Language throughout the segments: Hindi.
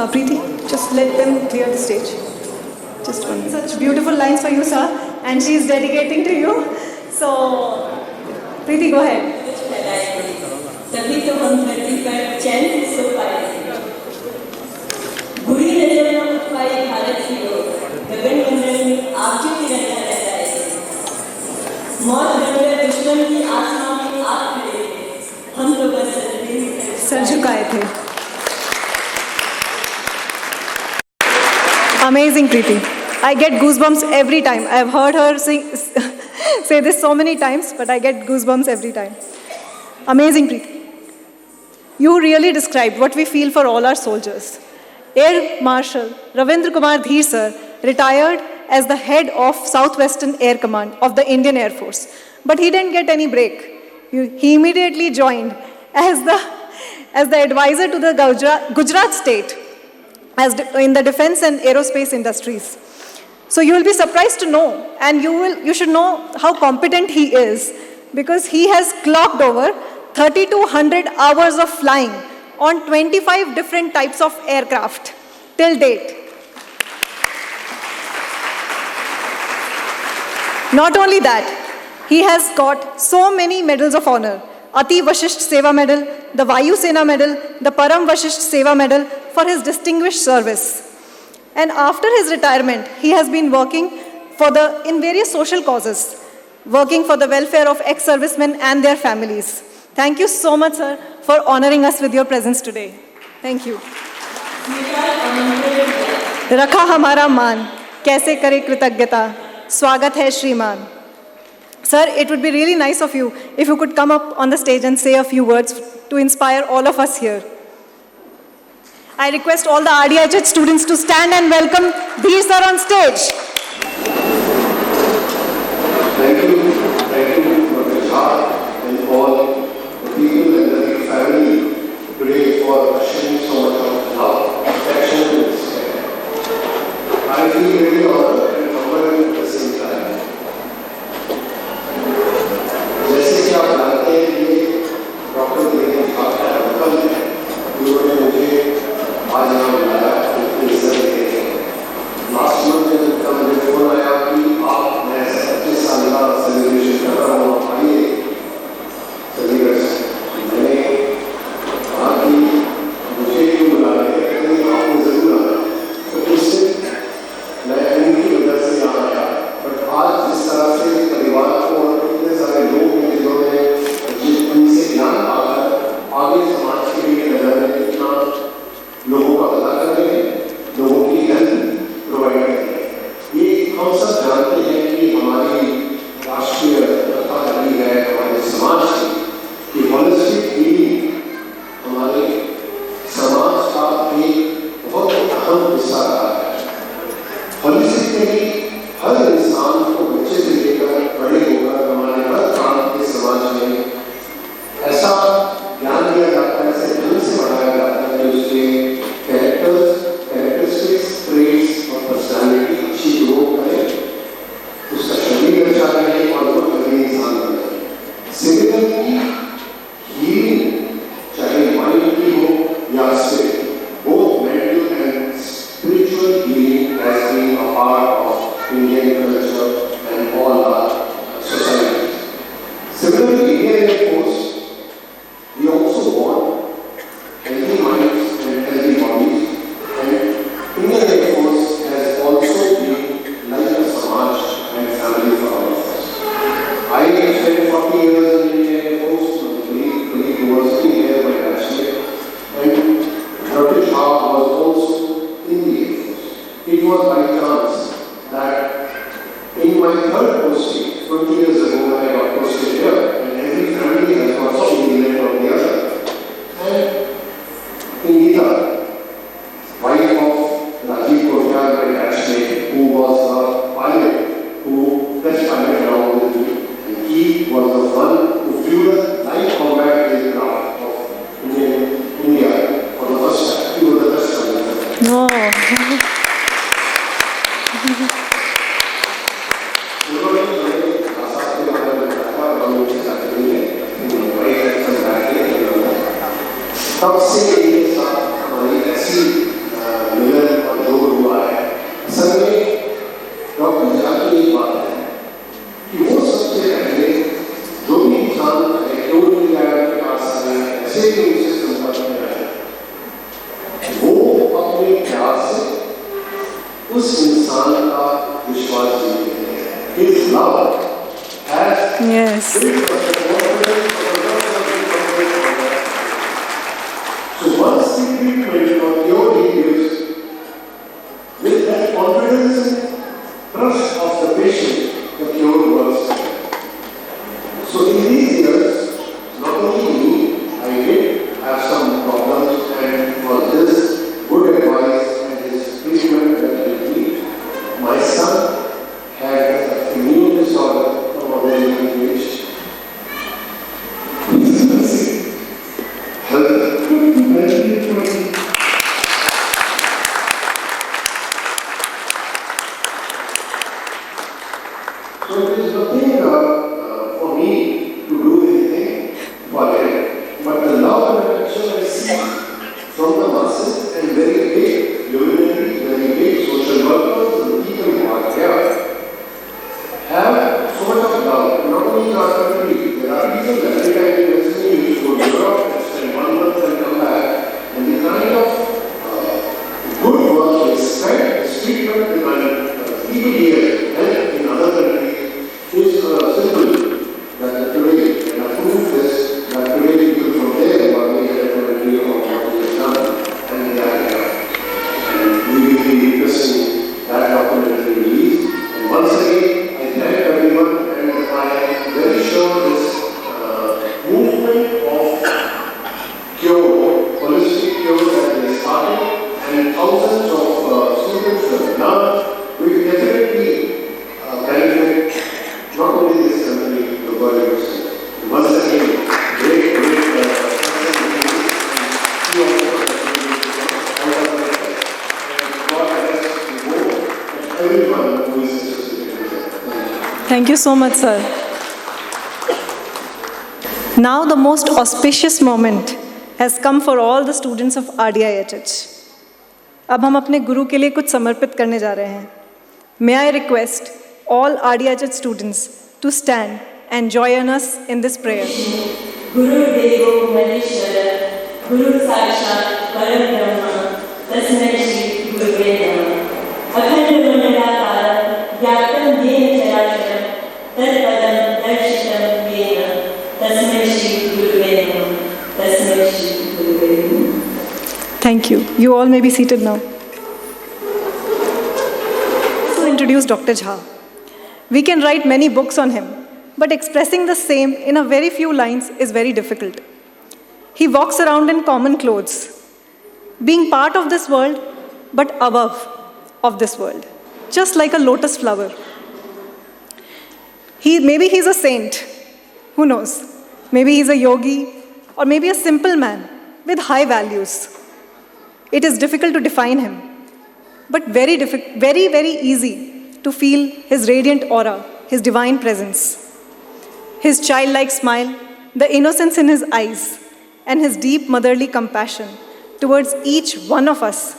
Preeti, just let them clear the stage. Just one. Such beautiful lines for you, sir, and she is dedicating to you. So, Preeti, go ahead. तभी तो हम धरती पर चैन से सो पाए बुरी नजर न उठ पाई भारत की ओर गगन मंडल में आप जो तिरंगा लहराए मौत डरकर दुश्मन की आत्मा में आग खड़े थे हम तो बस सर झुकाए थे. Amazing, Preeti. I get goosebumps every time. I've heard her say this so many times, but I get goosebumps every time. Amazing, Preeti. You really described what we feel for all our soldiers. Air Marshal Ravindra Kumar Dheer sir retired as the head of Southwestern Air Command of the Indian Air Force. But he didn't get any break. He immediately joined as the advisor to the Gujarat state in the defense and aerospace industries. So you will be surprised to know, and you should know how competent he is, because he has clocked over 3,200 hours of flying on 25 different types of aircraft till date. Not only that, he has got so many medals of honor. Ati Vashisht Seva Medal, the Vayu Sena Medal, the Param Vashisht Seva Medal for his distinguished service. And after his retirement, he has been working in various social causes, working for the welfare of ex-servicemen and their families. Thank you so much, sir, for honoring us with your presence today. Thank you. Rakha hamara मान, कैसे करे कृतज्ञता, स्वागत है श्रीमान. Sir, it would be really nice of you if you could come up on the stage and say a few words to inspire all of us here. I request all the RDIH students to stand and welcome Dheer sir on stage. Thank you, Dr. Jha, and all the people and the family today for showing so much of love, affection, and respect. I feel very honored and humbled at the same time. जैसे कि आप जानते हैं कि डॉक्टर धीरेन्द्र झा का अंकल है, उन्होंने मुझे आज यहाँ बुलाया, उनकी इज्जत देते हैं. लास्ट मंथ में जब मुझे फोन आया कि आप मैं 25 साल का सेलिब्रेशन कर रहा हूँ, आप आइए चंडीगढ़ से. मैंने कहा कि मुझे क्यों बुला रहे हैं, लेकिन आपको जरूर आना. तो उस दिन मैं उनकी वजह से यहाँ आया. बट आज जिस तरह से परिवार को और इतने सारे लोग हैं जिन्होंने उनसे ज्ञान पाकर आगे समाज के लिए नजर इतना लोगों का भला कर रहे हैं, लोगों की हेल्प प्रोवाइड कर रहे हैं. ये हम सब जानते हैं कि हमारी राष्ट्रीय तथा रही है हमारे समाज की होलिस्टिक हीलिंग हमारे समाज का एक बहुत अहम हिस्सा रहा है. होलिस्टिक में हर इंसान को बच्चे से लेकर बड़े होकर हमारे हर काम के समाज में ऐसा ज्ञान दिया जाता है, ऐसे ढंग से बढ़ाया जाता है कि उसके कैरेक्टरिस्टिक्स, ट्रेट्स और पर्सनालिटी अच्छी ग्रो करे, उसका शरीर अच्छा रहे और वो कभी इंसान बने. सिमिलरली हीलिंग चाहे माइंड की हो या spirit, both mental and spiritual healing has been a part of Indian culture and all our societies. Similarly, Indian Air Force, we also want healthy minds and healthy bodies, and Indian Air Force has also been like a samaj and family for all of us. I spent 40 years in Indian Air Force, my colleague was here, my batchmate, and Dr. Jha was also in the Air Force. It was by chance that in my third posting, 20 years ago when I got posted here, and every family has got some element or the other. And Ingita, wife of Rajiv Kothiyal, my batchmate, who was a pilot, who test pilot along with me, and he was the one who flew the light combat aircraft of India for the first time. He was the first time. No. उन्होंने मुझे उस इंसान का विश्वास जीते हैं. His love has Yes. built us a confidence of a So once the treatment or cure he gives, with that confidence and trust of the patient, the cure works. So in these years, not only me, I did have some problems, and for this good advice and his treatment that he did, my son had a immune disorder from a very young age. So it is nothing for me to do anything for it, but the love and affection I see from the masses and very big luminaries, very big social workers, and people who are here have so much of love. Not only in our country, there are people that every time they visit me, you go to Europe and spend 1 month and come back, and the kind of good work, respect, treatment in my people here and in other countries is simple. That today, and I prove this, that today people from there are made a country of what we have done, and they are here. And we will be witnessing that documentary release. And once again, I thank everyone, and I am very sure this movement of cure, holistic cure that they started, and thousands of students have learned, will definitely benefit not only this country, the world itself. Once again, great success and see all the and God bless you both and everyone who is associated with it. Thank you so much, sir. Now the most auspicious moment has come for all the students of RDIHH. अब हम अपने गुरु के लिए कुछ समर्पित करने जा रहे हैं. May I request all RDIHH students to stand and join us in this prayer. Guru Devo Maheshwara, Guru Sakshat Param Brahma, Tasmai Shri Gurave Namah. Akhanda Mandalakaram, Vyaptam Yena Charasharam, Tat Padam Darshitam Yena, Tasmai Shri Gurave Namah, Tasmai Shri Gurave Namah. Thank you. You all may be seated now. To introduce Dr. Jha. We can write many books on him, but expressing the same in a very few lines is very difficult. He walks around in common clothes, being part of this world, but above of this world, just like a lotus flower. Maybe he's a saint, who knows? Maybe he's a yogi, or maybe a simple man with high values. It is difficult to define him, but very, very easy to feel his radiant aura, his divine presence. His childlike smile, the innocence in his eyes, and his deep motherly compassion towards each one of us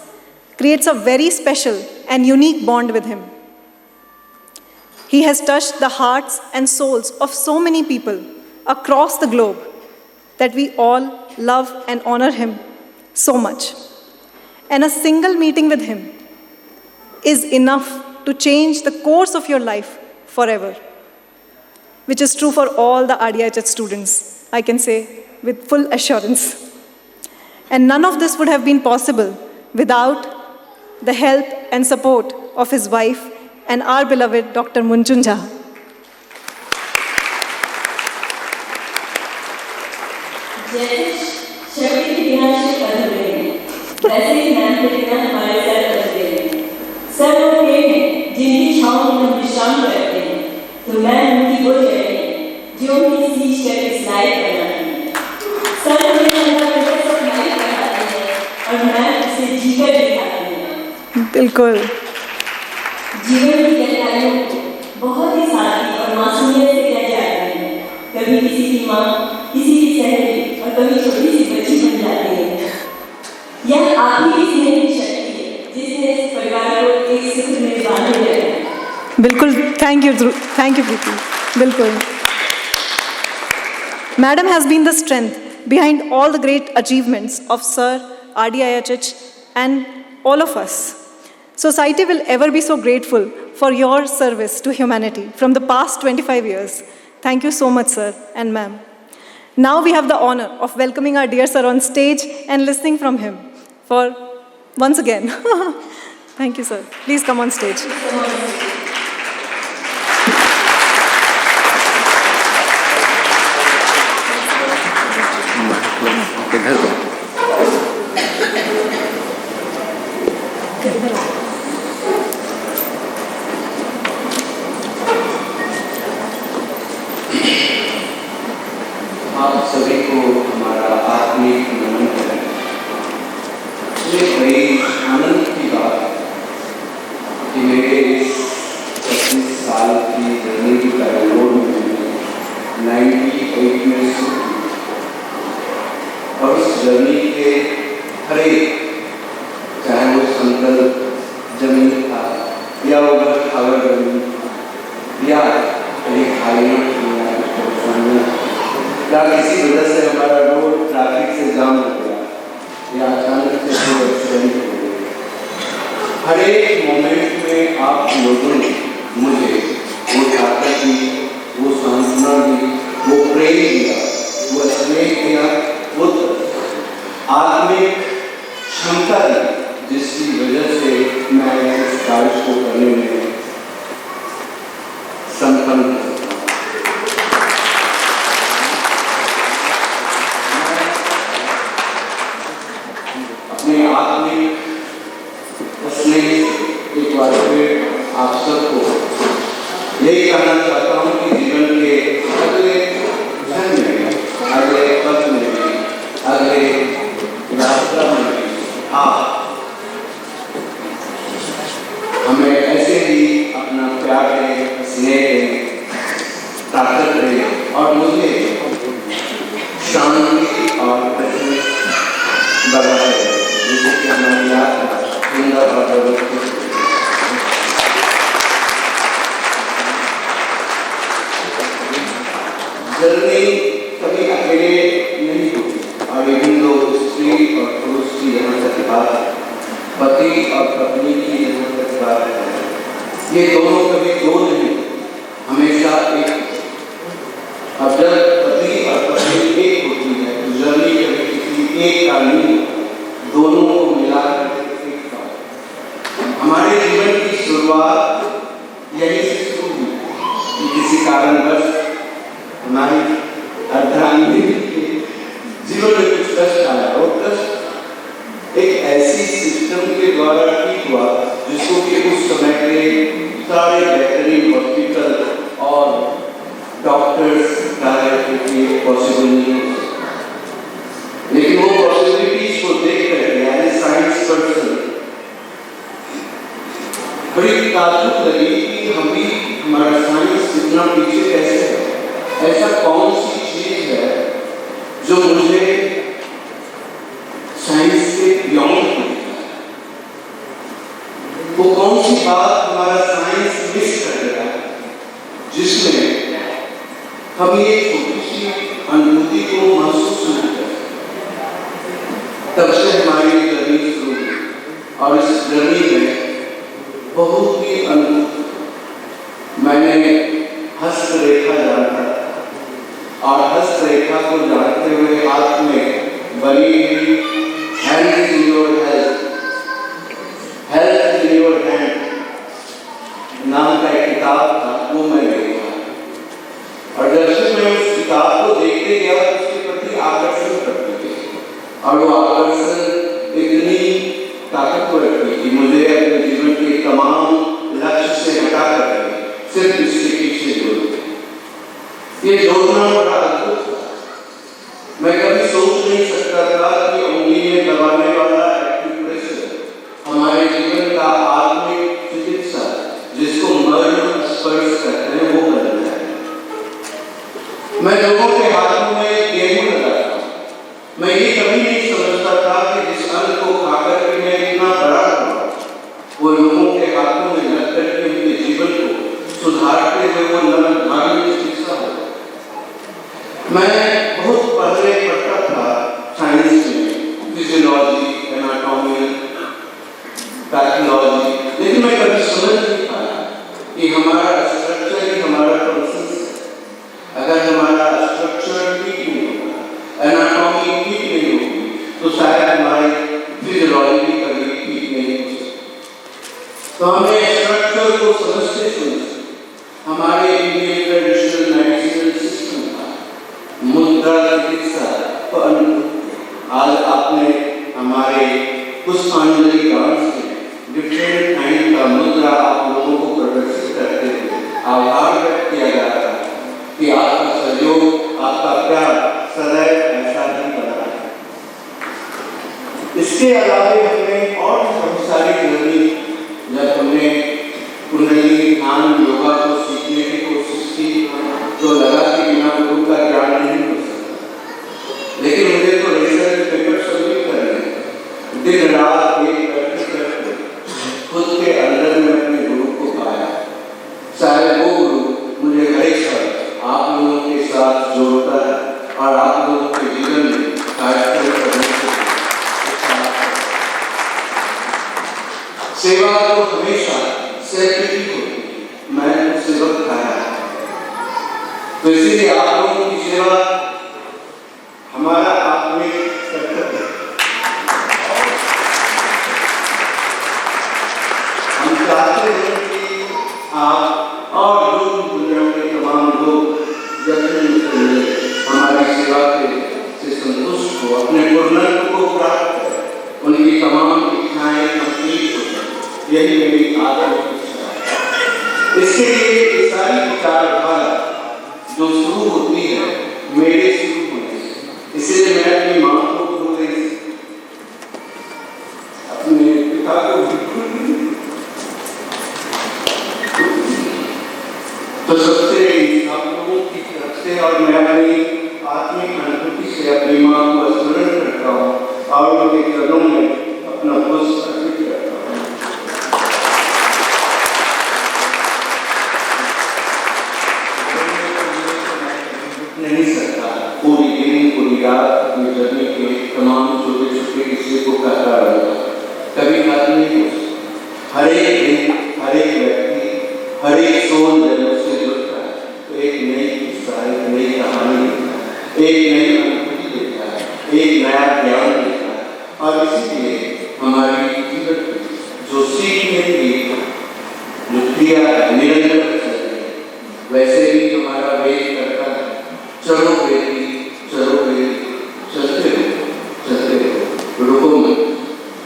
creates a very special and unique bond with him. He has touched the hearts and souls of so many people across the globe that we all love and honor him so much. And a single meeting with him is enough to change the course of your life forever, which is true for all the RDIHH students, I can say with full assurance. And none of this would have been possible without the help and support of his wife and our beloved Dr. Munchun Jha. शक्ति के बिना शिव अधूरे हैं, वैसे ही ज्ञान के बिना हमारे सर अधूरे हैं। सर वो प्रेम है जिनकी छांव में हम विश्राम करते हैं, तो मैं उनकी वो जगह जो उनकी सींच कर इस लायक बनाती है। सर मुझे अंदर करके सब लायक बनाते हैं और मैं उसे जीकर दिखाती हूँ। बिल्कुल। जीवन की गहराइयों को बहुत ही सादगी और मासूमियत से कह जाती है। कभी किसी की माँ, किसी की सहेली और कभी छोटी सी बच्ची बन जाती है। यह आप ही की स्नेह की शक्ति है जिसने इस परिवार को एक सूत्र में बांधे रखा है। बिल्कुल, थैंक यू प्रीति, बिल्कुल। Madam has been the strength behind all the great achievements of Sir, RDIHH, and all of us. society will ever be so grateful for your service to humanity from the past 25 years. Thank you so much, sir and ma'am. Now we have the honor of welcoming our dear sir on stage and listening from him for once again. Thank you, sir. Please come on stage. आप सभी को हमारा आत्मिक नमन करें। ये बड़ी आनंद की बात है कि मेरे इस 25 साल की जर्नी की पैरोल में 98 में शुरू की और उस जर्नी के हर एक, चाहे वो समतल जमीन था या ऊबड़ खाबड़ जमीन या एक खाली या किसी वजह से हमारा रोड ट्रैफिक से जाम हो गया या अचानक से कोई एक्सीडेंट हो गया, हर एक मोमेंट में आप लोगों ने मुझे वो ताकत दी, वो सांत्वना दी, वो प्रेम दिया, वो स्नेह दिया, वो आत्मिक क्षमता दी, जिसकी वजह से मैं इस कार्य को करने में संपन्न हूँ। अपने आत्मिक स्नेह एक बार फिर आप सबको यही कहना चाहता हूँ कि जीवन के अगले क्षण में, अगले पथ में, अगले यात्रा में आप हमें ऐसे ही अपना प्यार दें, स्नेह दें, ताकत दें और मुझे शांति और बनाए जिससे हमारी यात्रा सुंदर और व्यवस्थित। जर्नी कभी अकेले नहीं होती और इन लोग स्त्री और पुरुष की यहाँ तक बात है, पति और पत्नी की यहाँ तक बात है, ये दोनों कभी दो नहीं, हमेशा एक। अब जब पति और पत्नी एक होती है तो जर्नी कभी किसी एक का नहीं, दोनों को मिलाकर एक का। हमारे जीवन की शुरुआत यही से शुरू हुई कि किसी कारणवश हमारी अर्धांगिनी के जीवन में कुछ कष्ट आया और कष्ट एक ऐसी सिस्टम के द्वारा ठीक हुआ जिसको कि उस समय के सारे बेहतरीन हॉस्पिटल और डॉक्टर्स पॉसिबल नहीं, लेकिन वो पॉसिबिलिटीज को देख करके यानी साइंस पर्सन बड़ी ताजुब लगी कि हम भी हमारा साइंस इतना पीछे कैसे है। ऐसा कौन सी चीज है जो मुझे साइंस से बियॉन्ड है, वो कौन सी बात हमारा साइंस मिस कर रहा है जिसमें हम ये छोटी सी अनुभूति को महसूस नहीं करते। तब से हमारी जर्नी शुरू हुई और इस जर्नी में बहुत ही अनुभूति मैंने हस्तरेखा जाना और हस्तरेखा को जानते हुए हाथ में बनी हुई hand in your health, health in your hand नाम का एक किताब था, वो मैं देखा और जब से मैं उस किताब को देखते गया उसके प्रति आकर्षण करती थी और वो आकर्षण इतनी ताकतवर थी कि मुझे अपने जीवन के तमाम लक्ष्य से हटा कर सिर्फ इसके पीछे जोड़ते। ये जोड़ना बड़ा अद्भुत था। मैं कभी सोच नहीं सकता था कि उंगली में दबाने वाला एक्यूप्रेशर हमारे जीवन का आत्मिक चिकित्सा जिसको मर्म स्पर्श कहते हैं वो बदल जाए। मैं लोगों के हाथों में गेहूं लगाता हूँ, मैं ये कभी नहीं समझता था कि जिस अन्न को खाकर के मैं इतना बड़ा हुआ वो लोगों के हाथों में लग करके उनके जीवन को सुधारते हुए वो नवधार्मिक चिकित्सा हो। मैं बहुत पहले पढ़ता था साइंस में, फिजियोलॉजी, एनाटॉमी, पैथोलॉजी, हमें स्ट्रक्चर को समझते समझते हमारे इंडियन ट्रेडिशनल मेडिसिनल सिस्टम का मुद्रा चिकित्सा को अनुभव आज आपने हमारे पुष्पांजलि डांस में डिफरेंट काइंड का मुद्रा आप लोगों को प्रदर्शित करते हुए आभार व्यक्त किया जा रहा है कि आपका सहयोग आपका प्यार सदैव ऐसा ही बना है। इसके अलावा हमने और बहुत सारी जर्नी जब हमने कुंडली ध्यान योगा को सीखने की कोशिश की तो लगा कि बिना गुरु का ज्ञान नहीं हो सकता, लेकिन मुझे तो रिसर्च पेपर सबमिट करने दिन रात एक करते खुद के अंदर में अपने गुरु को पाया। शायद वो गुरु मुझे हमेशा आप लोगों के साथ जोड़ता है और आप लोगों के जीवन में कार्यक्रम करने के सेवा तो हमेशा सेल्फी होती है। मैं उससे वक्त खाया तो इसीलिए आप लोगों की सेवा हमारा आत्मिक कर्तव्य है। हम चाहते हैं कि आप और लोग दुनिया के तमाम लोग जब हमारी सेवा से संतुष्ट हो, अपने पूर्णत्व को प्राप्त करें, उनकी तमाम इच्छाएं कंप्लीट हो जाए, यही मेरी आत्मिक इच्छा है। इसके लिए ये सारी विचारधारा जो शुरू होती है मेरे शुरू होने से, इसलिए मैं अपनी माँ को भूल गई, अपने पिता को भूल गई, तो सबसे आप लोगों की तरफ से और मैं अपनी आत्मिक अनुभूति से अपनी माँ को स्मरण करता हूँ और उनके चरणों में अपना पुष्प अर्पित करता हूँ। नहीं सकता पूरी दिन पूरी रात अपनी जर्नी के तमाम छोटे छोटे किस्से को कहता रहता, कभी खत्म नहीं हो सकता। हर एक दिन हर एक व्यक्ति हर एक सोल जब उससे जुड़ता है तो एक नई किस्सा एक नई कहानी देता है, एक नई अनुभूति देता है, एक नया ज्ञान देता है। और इसीलिए हमारी जीवन जो सीखने की जो क्रिया है निरंतर चल रही है, वैसे ही हमारा वेद करता है चलो बेटी चलते हो रुको मत।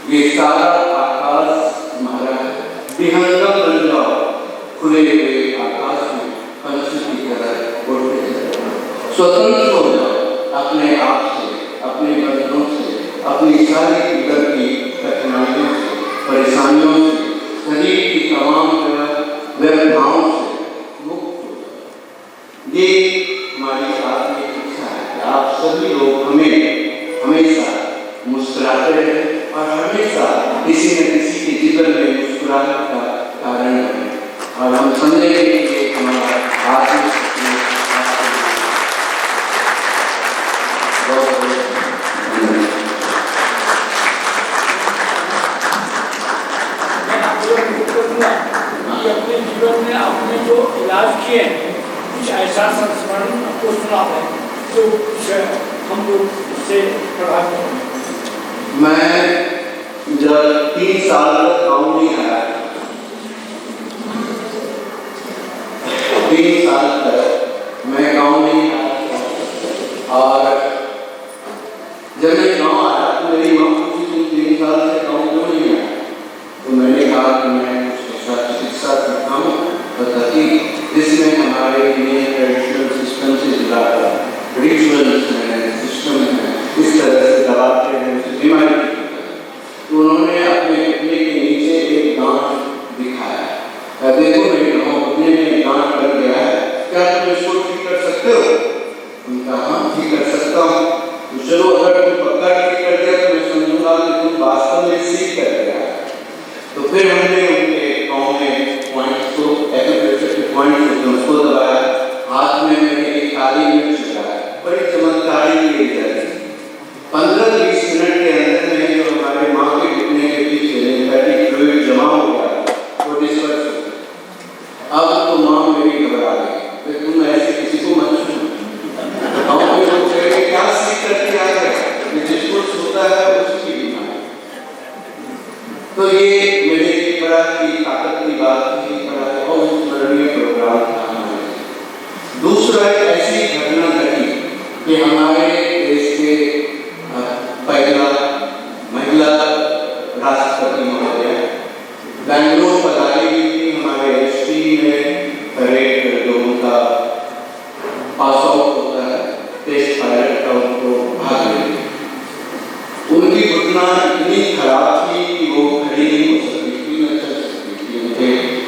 ये सारा आकाश हमारा विहंगम बन जाओ, खुले हुए आकाश में पंछी की तरह उड़ते चलो, स्वतंत्र हो जाओ अपने आप से, अपने बंधनों से, अपनी सारी जीवन की कठिनाइयों से, परेशानियों से, शरीर की तमाम व्यवधाओं से मुक्त हो जाओ। ये हमारी आत्मिक इच्छा है कि आप सभी लोग हमें हमेशा मुस्कुराते रहें और हमेशा किसी न किसी के जीवन में मुस्कुराने का कारण बने और हम समझेंगे कि हमारा आत्मिक अपने जीवन में आपने जो इलाज किए कुछ ऐसा संस्मरण आपको सुना है जो हम लोग से प्रभावित हैं। मैं जब 3 साल तक गाँव नहीं आया, 3 साल तक मैं गाँव नहीं आया और जब मैं गाँव आया तो मेरी माँ पूछी तुम 3 साल से गाँव क्यों नहीं आया, तो मैंने कहा कि मैं कुछ ऐसा चिकित्सा सीखा हूँ ताकि जिसमें हमारे इंडियन ट्रेडिशनल सिस्टम से जुड़ा है, रिचुअल्स है, सिस्टम है, इस तरह से दबाते हैं उसे बीमारी। तो उन्होंने अपने घुटने के नीचे एक गांठ दिखाया, देखो मेरे घुटने में एक गांठ लग गया है, क्या तुम इसको ठीक कर सकते हो? उनका हाँ ठीक कर सकता हूँ। तो चलो अगर तुम पक्का ठीक कर दिया तो मैं समझूंगा कि तुम वास्तव में सीख कर दिया। तो फिर हमने उनके पाँव में पॉइंट्स को एक्यूप्रेशर के पॉइंट्स होते हैं उसको दबाया, हाथ में मैंने एक काली मिर्च लगाया, बड़ी चमत्कारी ये जाए 15-20 मिनट के अंदर में जो हमारे माँ के घुटने के पीछे लिम्फेटिक फ्लूइड जमा हो गया वो डिस्पर्स हो गया। अब तो माँ मेरी घबरा गई, तुम ऐसे किसी को मत छूना। गाँव के लोग कहेंगे क्या सीख करके आ गए, जिसको छूता है उसकी बीमारी। तो ये मेरे की बड़ा की ताकत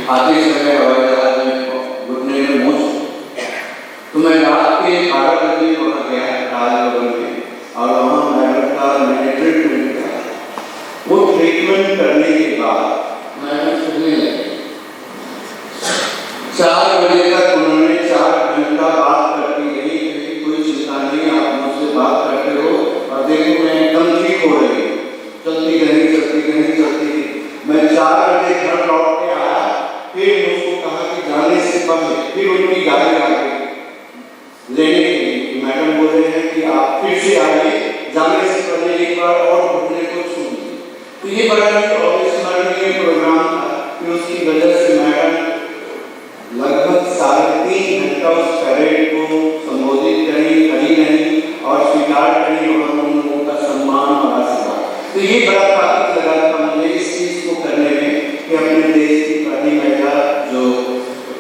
आते समय हवाई जहाज में घुटने में मोच, तो मैं रात के 12 बजे वहाँ गया राजभवन में, और वहाँ मैडम का मैंने ट्रीटमेंट किया। वो ट्रीटमेंट करने के बाद मैडम सुनने लगी। 4 बजे तक उन्होंने 4 घंटा बात करती रही, कोई चिंता नहीं, आप मुझसे बात करते हो, और देखो मैं एकदम ठीक हो रही हूँ, चलती रही। मैं 4 बजे घर लौट के आया, फिर उसको कहा कि जाने से पहले फिर उनकी गाड़ी आ गई लेने के लिए। मैडम बोल रहे हैं कि आप फिर से आइए, जाने से पहले एक बार और घुटने को छूइए। तो ये बड़ा ही अविस्मरणीय प्रोग्राम था कि उसकी वजह से मैडम लगभग 3.5 घंटा उस परेड को संबोधित करी नहीं और स्वीकार करी, और उन लोगों का सम्मान और आशीर्वाद। तो ये बड़ा ताकत लगा था मुझे इस चीज को करने में कि अपने देश की पहली महिला जो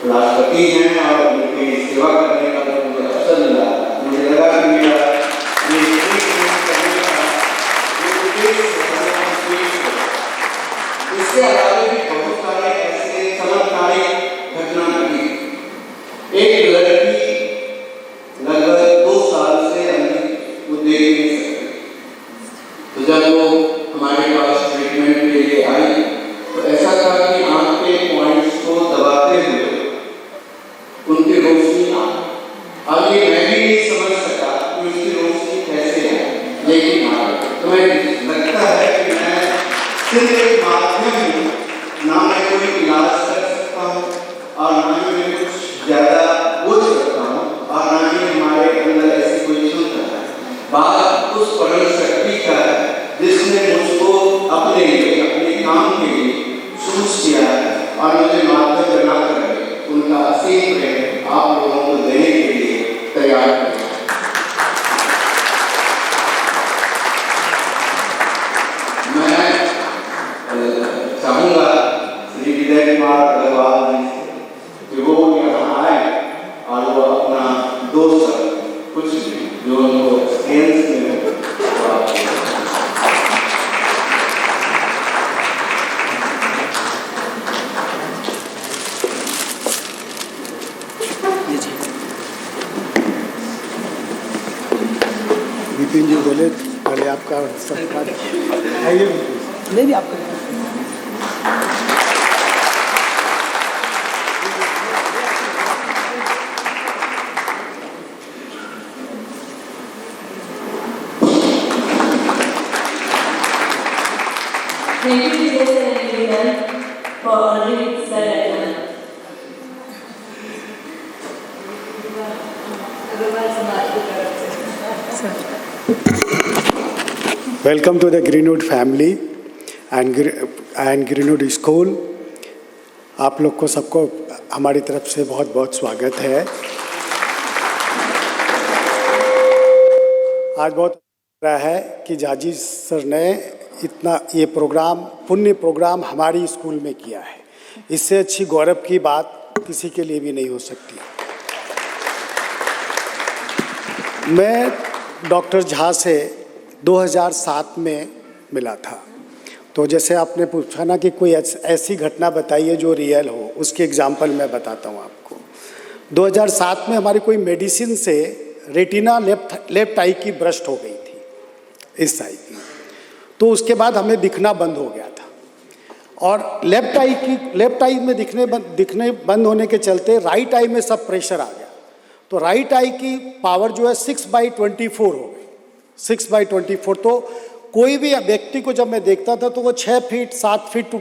राष्ट्रपति हैं और उनकी सेवा करने का जो मुझे अवसर मिला, मुझे लगा कि मेरा इसके अलावा भी बहुत सारे ऐसे चमत्कारिक घटना घटी। एक लड़की लगभग 2 साल से अधिक वो देख नहीं सकती, तो जब वो हमारे पास ट्रीटमेंट के लिए आई तो ऐसा था कि आंख के पॉइंट्स को दबाते हुए उनकी रोशनी आगे मैं भी नहीं समझ सका कि उसकी रोशनी कैसे है, लेकिन तो मैं लगता है कि मैं सिर्फ एक माध्यम हूँ, ना मैं कोई इलाज कर सकता हूँ और ना ही मैं कुछ ज़्यादा बोल सकता हूँ और ना ही हमारे अंदर ऐसी कोई क्षमता है। बात उस परम शक्ति का है जिसने मुझको अपने लिए, अपने काम के लिए चूज किया है और मुझे माध्यम बना कर उनका असीम प्रेम आप लोगों को देने के लिए तैयार है। मैं चाहूँगा श्री विजय कुमार अग्रवाल जी कि वो यहाँ आए और वो अपना 2 शब्द कुछ भी जो उनको एक्सपीरियंस में विपिन जी बोले पहले आपका सरकार आइए नहीं आपका Thank you, Sir Vivian, for honoring Sir Rajna. Welcome to the Greenwood family and Greenwood school. आप लोग को सबको हमारी तरफ से बहुत बहुत स्वागत है। आज बहुत रहा है कि जाजी सर ने इतना ये प्रोग्राम, पुण्य प्रोग्राम हमारी स्कूल में किया है। इससे अच्छी गौरव की बात किसी के लिए भी नहीं हो सकती। मैं डॉक्टर झा से 2007 में मिला था। तो जैसे आपने पूछा ना कि कोई ऐसी घटना बताइए जो रियल हो, उसकी एग्जांपल मैं बताता हूँ आपको। 2007 में हमारी कोई मेडिसिन से रेटिना लेफ्ट आई की ब्रस्ट हो गई थी, इस साइड की। तो उसके बाद हमें दिखना बंद हो गया था और लेफ्ट आई में दिखने बंद होने के चलते राइट आई में सब प्रेशर आ गया। तो राइट आई की पावर जो है 6/24 हो गई, 6/24। तो कोई भी व्यक्ति को जब मैं देखता था तो वो 6 फीट 7 फीट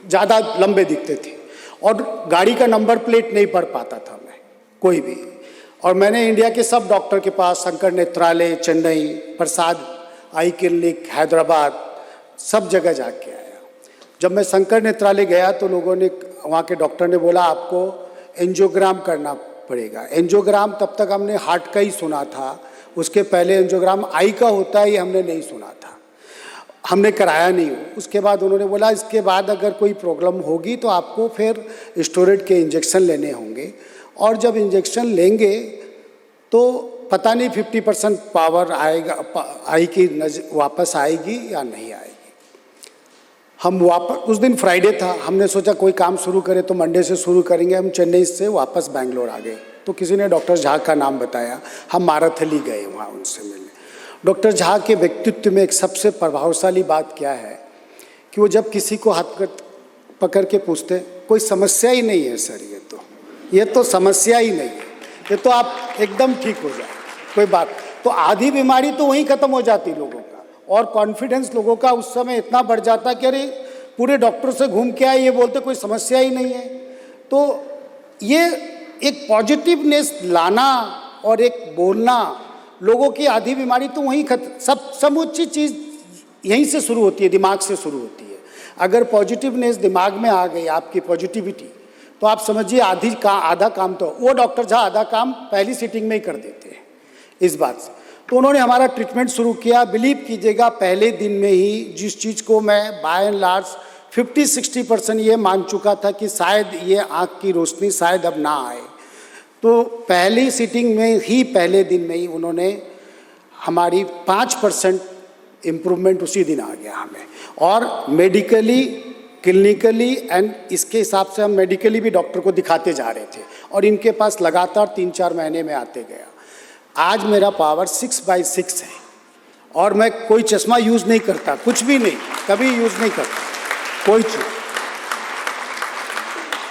ज़्यादा लंबे दिखते थे और गाड़ी का नंबर प्लेट नहीं पढ़ पाता था मैं कोई भी। और मैंने इंडिया के सब डॉक्टर के पास, शंकर नेत्रालय चेन्नई, प्रसाद आई क्लिनिक हैदराबाद, सब जगह जाके आया। जब मैं शंकर नेत्रालय गया तो लोगों ने, वहाँ के डॉक्टर ने बोला आपको एंजियोग्राम करना पड़ेगा। एंजियोग्राम तब तक हमने हार्ट का ही सुना था, उसके पहले एंजियोग्राम आई का होता है ये हमने नहीं सुना था, हमने कराया नहीं। उसके बाद उन्होंने बोला इसके बाद अगर कोई प्रॉब्लम होगी तो आपको फिर स्टेरॉइड के इंजेक्शन लेने होंगे और जब इंजेक्शन लेंगे तो पता नहीं 50% पावर आएगा, आई की वापस आएगी या नहीं आएगी। हम वापस, उस दिन फ्राइडे था, हमने सोचा कोई काम शुरू करें तो मंडे से शुरू करेंगे। हम चेन्नई से वापस बैंगलोर आ गए, तो किसी ने डॉक्टर झा का नाम बताया, हम माराथली गए वहाँ उनसे मिलने। डॉक्टर झा के व्यक्तित्व में एक सबसे प्रभावशाली बात क्या है कि वो जब किसी को हाथ पकड़ के पूछते, कोई समस्या ही नहीं है सर, ये तो समस्या ही नहीं है, ये तो आप एकदम ठीक हो जाए, कोई बात, तो आधी बीमारी तो वहीं ख़त्म हो जाती लोगों का, और कॉन्फिडेंस लोगों का उस समय इतना बढ़ जाता कि अरे पूरे डॉक्टर से घूम के आए, ये बोलते कोई समस्या ही नहीं है। तो ये एक पॉजिटिवनेस लाना और एक बोलना, लोगों की आधी बीमारी तो वहीं सब समूची चीज़ यहीं से शुरू होती है, दिमाग से शुरू होती है। अगर पॉजिटिवनेस दिमाग में आ गई, आपकी पॉजिटिविटी, तो आप समझिए आधा काम तो वो डॉक्टर झा आधा काम पहली सीटिंग में ही कर देते हैं इस बात से। तो उन्होंने हमारा ट्रीटमेंट शुरू किया। बिलीव कीजिएगा, पहले दिन में ही जिस चीज़ को मैं बाय एंड लार्ज 50-60% ये मान चुका था कि शायद ये आँख की रोशनी शायद अब ना आए, तो पहली सीटिंग में ही, पहले दिन में ही उन्होंने हमारी 5% इम्प्रूवमेंट उसी दिन आ गया हमें। और मेडिकली, क्लिनिकली एंड इसके हिसाब से हम मेडिकली भी डॉक्टर को दिखाते जा रहे थे, और इनके पास लगातार 3-4 महीने में आते गया। आज मेरा पावर 6/6 है, और मैं कोई चश्मा यूज़ नहीं करता, कुछ भी नहीं, कभी यूज़ नहीं करता कोई चीज़।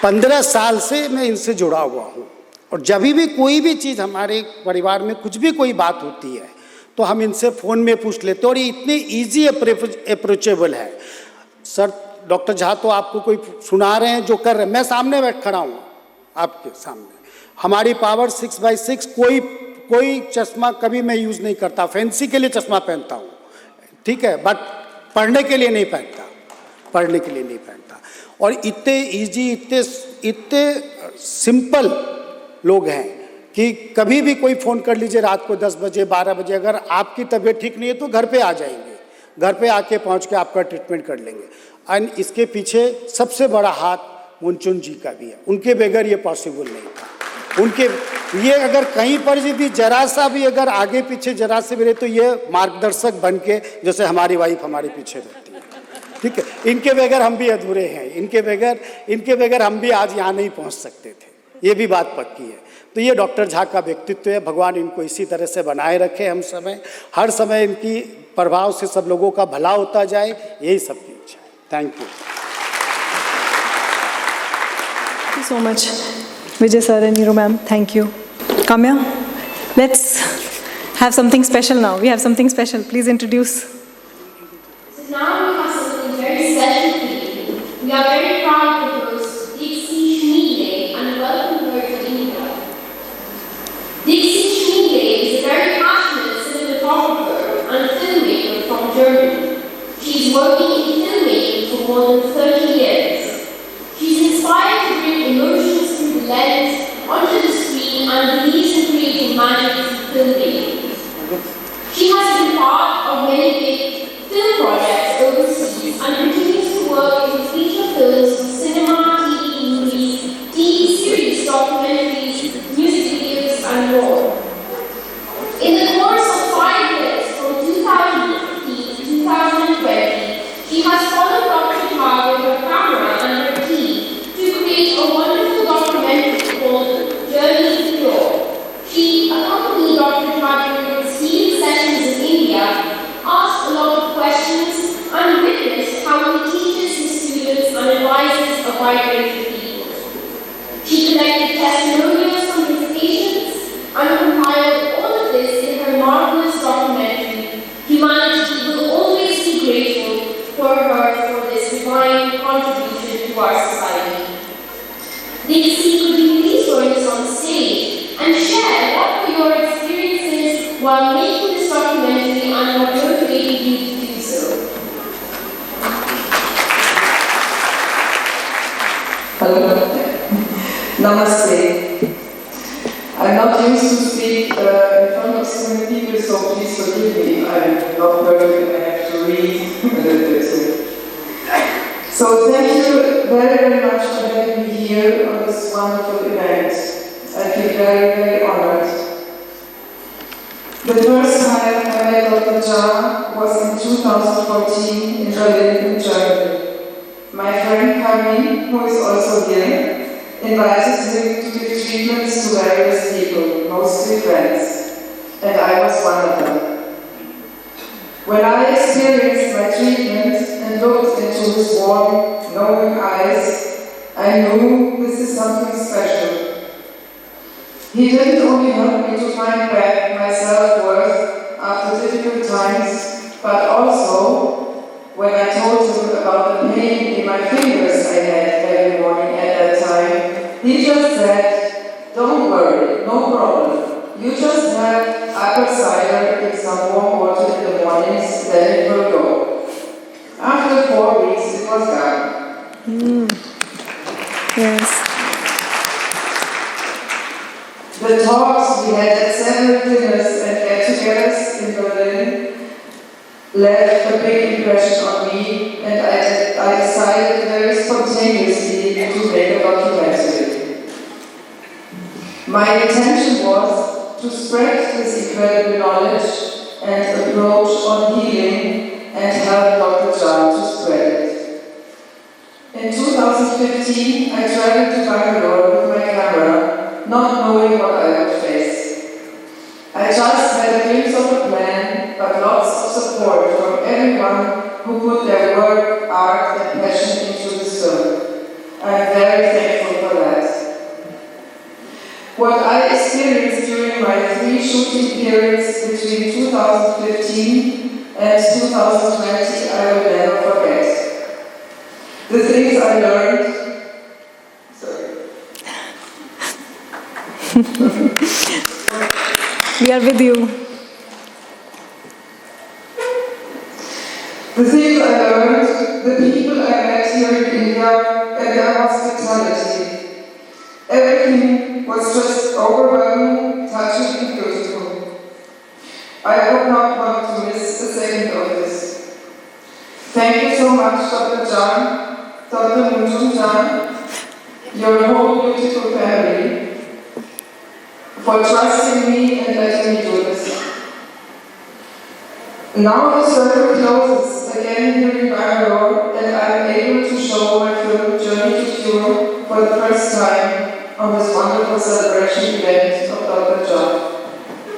15 साल से मैं इनसे जुड़ा हुआ हूँ, और जब भी कोई भी चीज़ हमारे परिवार में कुछ भी कोई बात होती है तो हम इनसे फ़ोन में पूछ लेते हैं, और ये इतने ईजी अप्रोचेबल है। सर डॉक्टर झा तो आपको कोई सुना रहे हैं जो कर रहे हैं, मैं सामने बैठ खड़ा हूँ आपके सामने। हमारी पावर 6/6, कोई चश्मा कभी मैं यूज़ नहीं करता, फैंसी के लिए चश्मा पहनता हूँ, ठीक है, बट पढ़ने के लिए नहीं पहनता, पढ़ने के लिए नहीं पहनता। और इतने ईजी, इतने सिंपल लोग हैं कि कभी भी कोई फ़ोन कर लीजिए, रात को 10 बजे 12 बजे, अगर आपकी तबीयत ठीक नहीं है तो घर पे आ जाएंगे, घर पे आके पहुंच के आपका ट्रीटमेंट कर लेंगे। एंड इसके पीछे सबसे बड़ा हाथ मुनचुन जी का भी है, उनके बगैर ये पॉसिबल नहीं था। उनके ये अगर कहीं पर भी जरा सा भी अगर आगे पीछे जरा से भी रहे तो ये मार्गदर्शक बन के, जैसे हमारी वाइफ हमारे पीछे रहती है, ठीक है, इनके बगैर हम भी अधूरे हैं, इनके बगैर हम भी आज यहाँ नहीं पहुँच सकते थे, ये भी बात पक्की है। तो ये डॉक्टर झा का व्यक्तित्व है, भगवान इनको इसी तरह से बनाए रखे, हम हर समय इनकी प्रभाव से सब लोगों का भला होता जाए, यही सबकी इच्छा है। Thank you so much, Vijay sir and Neeru ma'am. Thank you. Kamya, let's have something special now. We have something special. Please introduce. So now we have something very special for you. We are very proud to host Dixie Schmiede and welcome her to India. Dixie Schmiede is a very passionate cinematographer and filmmaker from Germany. She is working in filmmaking for more than 30 years. She is inspired to bring emotions through the lens onto the screen and believes in creating magic through filmmaking. She has been part of many big film projects overseas and continues to work in feature films, cinema, TV movies, TV series, documentaries, music videos, and more. In the course of 5 years, from 2015 to 2020, she has followed Dr. Jha with her camera and her team to create a wonderful documentary called Journey to Cure. She accompanied Dr. Jha during his healing sessions in India, asked a lot of questions, and witnessed how he teaches his students and advises a wide range of people. She collected testimonials from his patients and compiled all of this in her marvelous documentary. Humanity will always be grateful for her for this divine contribution to our society. Dixie, could you please join us on stage and share what were your experiences while making this documentary and what motivated you to do so? Hello. Namaste. I'm not used to speak in front of so many people, so please forgive me. I'm not perfect and I have to read a little bit. So thank you very, very much for having me here on this wonderful event. I feel very, very honored. The first time I met Dr. Jha was in 2014 in Berlin, in Germany. my friend Carmen, who is also here, invited him to give treatments to various people, mostly friends, and I was one of them. When I experienced my treatment and looked into his warm, knowing eyes, I knew this is something special. He didn't only help me to find back my self-worth after difficult times, but also, when I told him about the pain in my fingers I had every morning at that time, he just said, "Don't worry, no problem. You just have apple cider in some warm water in the mornings, then it will go." After 4 weeks, it was gone. Yes. The talks we had at several dinners and get-togethers in Berlin left a big impression on me, and I decided very spontaneously to make a documentary. My intention was to spread this incredible knowledge and approach on healing and help Dr. Jha to spread it. In 2015, I traveled to Bangalore with my camera, not knowing what I would face. I just had a glimpse of a plan, but lots of support from everyone who put their work, art, and passion into this film. I am very thankful for that. What I experienced during my 3 shooting periods between 2015 and 2020, I will never forget. The things I learned. We are with you. The things I learned, the people I met here in India, and their hospitality. Everything was just overwhelming, touching, and beautiful. I would not want to miss a second of this. Thank you so much, Dr. Jha, Dr. Munjun Jha, your whole beautiful family, for trusting me and letting me do this. Now the circle closes again here in Bangalore, and I am able to show my film Journey to Cure for the first time on this wonderful celebration event of Dr. Jha.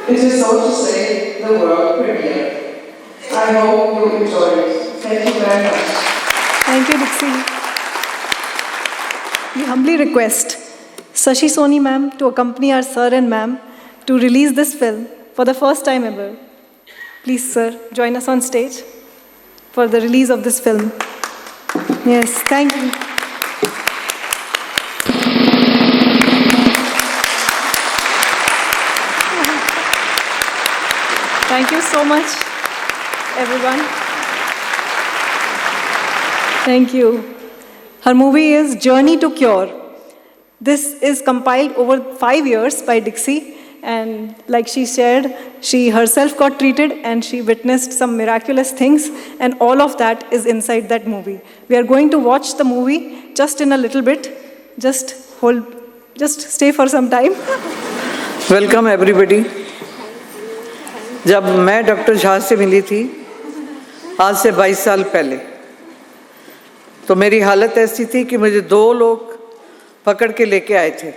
It is, so to say, the world premiere. I hope you enjoy it. Thank you very much. Thank you, Dixie. We humbly request Sashi Soni ma'am to accompany our sir and ma'am to release this film for the first time ever. Please, sir, join us on stage for the release of this film. Yes, thank you. Thank you so much, everyone. Thank you. Her movie is Journey to Cure. This is compiled over 5 years by Dixie, and like she shared, she herself got treated and she witnessed some miraculous things, and all of that is inside that movie. We are going to watch the movie just in a little bit. Just stay for some time. Welcome everybody. जब मैं डॉक्टर झा से मिली थी आज से 22 साल पहले, तो मेरी हालत ऐसी थी कि मुझे 2 लोग पकड़ के लेके आए थे।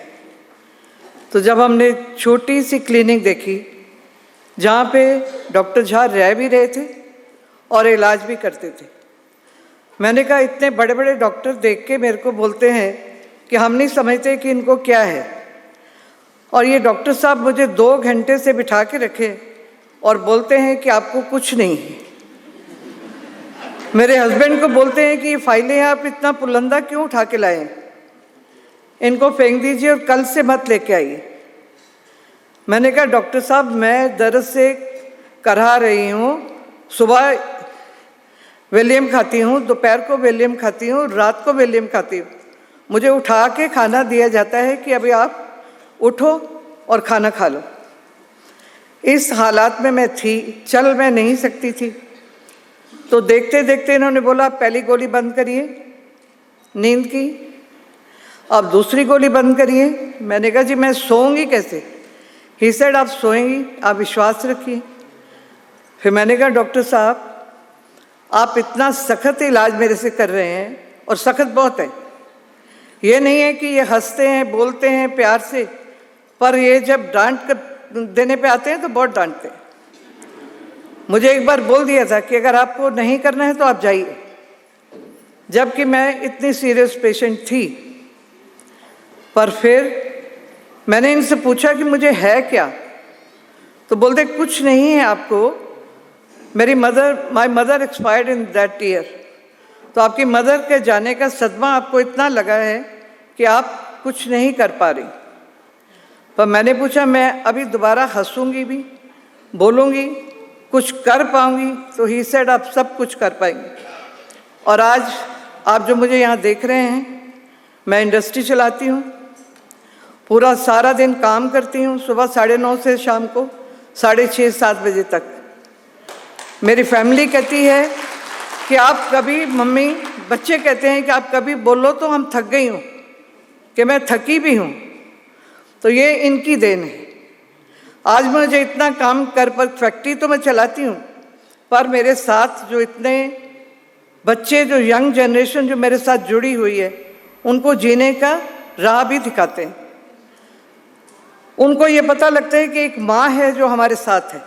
तो जब हमने छोटी सी क्लिनिक देखी जहाँ पे डॉक्टर झा रह भी रहे थे और इलाज भी करते थे, मैंने कहा इतने बड़े बड़े डॉक्टर देख के मेरे को बोलते हैं कि हम नहीं समझते कि इनको क्या है, और ये डॉक्टर साहब मुझे 2 घंटे से बिठा के रखे और बोलते हैं कि आपको कुछ नहीं है। मेरे हस्बैंड को बोलते हैं कि ये फाइलें आप इतना पुलंदा क्यों उठा के लाए, इनको फेंक दीजिए और कल से मत लेके आइए। मैंने कहा डॉक्टर साहब मैं दर्द से करहा रही हूँ, सुबह वेलियम खाती हूँ, दोपहर को वेलियम खाती हूँ, रात को वेलियम खाती हूँ, मुझे उठा के खाना दिया जाता है कि अभी आप उठो और खाना खा लो। इस हालात में मैं थी, चल मैं नहीं सकती थी। तो देखते देखते इन्होंने बोला पहली गोली बंद करिए नींद की, अब दूसरी गोली बंद करिए। मैंने कहा जी मैं सोऊंगी कैसे? ही सेड आप सोएंगी, आप विश्वास रखिए। फिर मैंने कहा डॉक्टर साहब आप इतना सख्त इलाज मेरे से कर रहे हैं और सख्त बहुत है। ये नहीं है कि ये हंसते हैं, बोलते हैं प्यार से, पर ये जब डांट कर देने पे आते हैं तो बहुत डांटते हैं। मुझे एक बार बोल दिया था कि अगर आपको नहीं करना है तो आप जाइए, जबकि मैं इतनी सीरियस पेशेंट थी। पर फिर मैंने इनसे पूछा कि मुझे है क्या, तो बोलते कुछ नहीं है आपको। My mother expired in that year. तो आपकी मदर के जाने का सदमा आपको इतना लगा है कि आप कुछ नहीं कर पा रही। पर मैंने पूछा, मैं अभी दोबारा हंसूंगी भी, बोलूंगी, कुछ कर पाऊंगी? तो ही सेड आप सब कुछ कर पाएंगे। और आज आप जो मुझे यहाँ देख रहे हैं, मैं इंडस्ट्री चलाती हूँ, पूरा सारा दिन काम करती हूँ, सुबह 9:30 से शाम को 6:30-7 बजे तक। मेरी फैमिली कहती है कि आप कभी, मम्मी, बच्चे कहते हैं कि आप कभी बोलो तो हम थक गई हूँ, कि मैं थकी भी हूँ। तो ये इनकी देन है। आज मुझे इतना काम कर पर फैक्ट्री तो मैं चलाती हूँ, पर मेरे साथ जो इतने बच्चे, जो यंग जनरेशन जो मेरे साथ जुड़ी हुई है, उनको जीने का राह भी दिखाते हैं। उनको ये पता लगता है कि एक माँ है जो हमारे साथ है,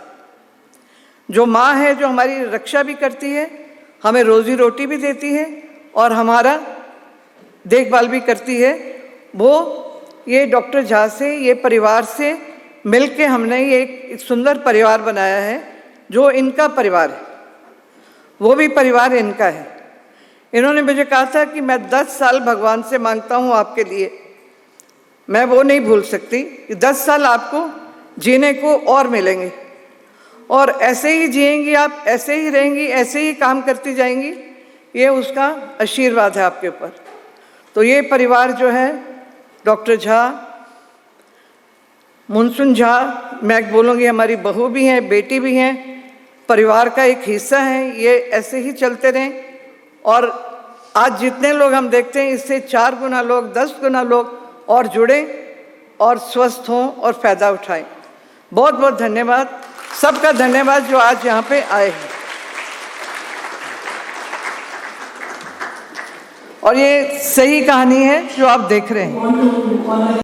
जो माँ है जो हमारी रक्षा भी करती है, हमें रोजी रोटी भी देती है और हमारा देखभाल भी करती है। वो ये डॉक्टर झा से, ये परिवार से मिलके हमने ये एक सुंदर परिवार बनाया है, जो इनका परिवार है, वो भी परिवार इनका है। इन्होंने मुझे कहा था कि मैं 10 साल भगवान से मांगता हूँ आपके लिए, मैं वो नहीं भूल सकती कि 10 साल आपको जीने को और मिलेंगे, और ऐसे ही जिएंगी आप, ऐसे ही रहेंगी, ऐसे ही काम करती जाएंगी। ये उसका आशीर्वाद है आपके ऊपर। तो ये परिवार जो है, डॉक्टर झा, मुनसुन झा, मैं बोलूँगी हमारी बहू भी हैं, बेटी भी हैं, परिवार का एक हिस्सा है। ये ऐसे ही चलते रहें, और आज जितने लोग हम देखते हैं, इससे 4 गुना लोग, 10 गुना लोग और जुड़े और स्वस्थ हों और फ़ायदा उठाएं। बहुत बहुत धन्यवाद, सबका धन्यवाद जो आज यहाँ पे आए हैं। और ये सही कहानी है जो आप देख रहे हैं।